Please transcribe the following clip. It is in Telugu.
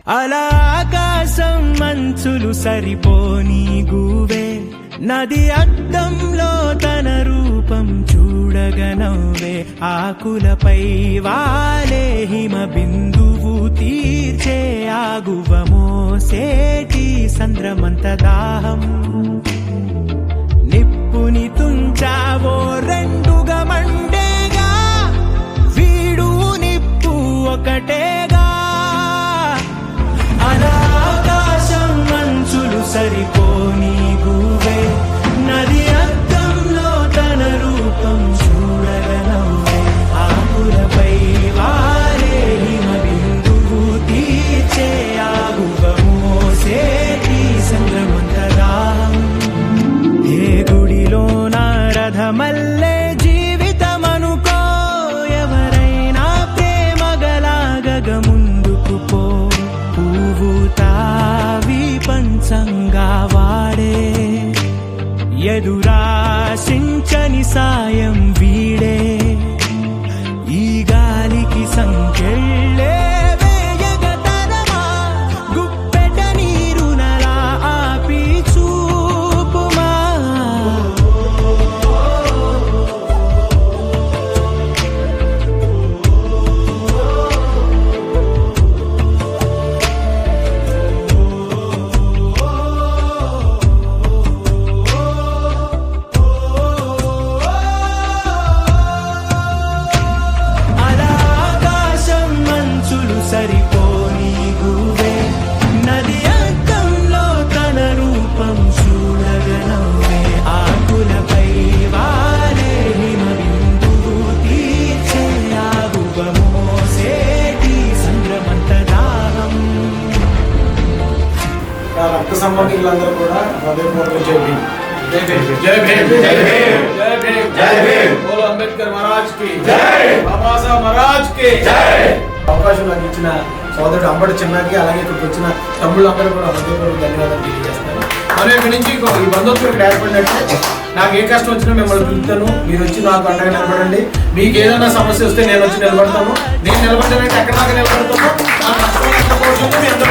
అలా ఆకాశం మంచులు సరిపోని గువే, నది అద్దంలో తన రూపం చూడగనవ్వే, ఆకులపై వాలే హిమ బిందువు తీర్చే ఆగువ మోసేటి సంద్రమంత దాహం, నిప్పుని తుంచావో రెండుగా మండేగా, వీడు నిప్పు ఒకటేగా. అలా ఆకాశం మంచులు సరిపోని గువే, నది అద్దంలో తన రూపం చూడగనవ్వే, ఆకులపై వారే హిమ బిందువు తీర్చే ఆగువ మోసేటి సంద్రమంత దాహం. ఏ గుడిలో నారథమల్లే జీవితమనుకో, ఎవరైనా ప్రేమగలాగగ ముందుకు పో, పువ్వు తావి పంచంగా వాడే, ఎదురాశించని సాయం వీడే, ఈ గాలికి సంకెళ్ళే వేయగతరమా, గుప్పెట నీరునలా ఆపి చూపుమా. అలా ఆకాశం మంచులు సరిపోని గువే, నది అద్దంలో తన రూపం చూడగనవ్వే, ఆకులపై వారే హిమ బిందువు తీర్చే ఆగువ మోసేటి సంద్రమంత దాహం. రక్త సంబంధికులందరూ కూడా హృదయపూర్వక జై భీమ్. జై భీమ్, జై భీమ్, జై భీమ్, జై భీమ్, జై భీమ్. బోలో అంబేద్కర్ మహారాజ్ కి జై, బాబా సాహెబ్ మహారాజ్ కి జై. అవకాశం నాకు ఇచ్చిన సోదరుడు అంబటి చిన్నకి, అలాగే ఇక్కడికి వచ్చిన తమ్ముళ్ళందరూ కూడా హృదయపూర్వక ధన్యవాదాలు తెలియజేస్తాను. మనం ఇక్కడి నుంచి ఈ బంధుత్వం ఇక్కడ ఏర్పడినట్టు, నాకు ఏ కష్టం వచ్చినా మిమ్మల్ని పిలుస్తాను, మీరు వచ్చి నాకు అండగా నిలబడండి. మీకు ఏదైనా సమస్య వస్తే నేను వచ్చి నిలబడతాను, నేను నిలబడతానంటే ఎక్కడ దాకా నిలబడతాను, నా కష్టం కోసం మీ అందరూ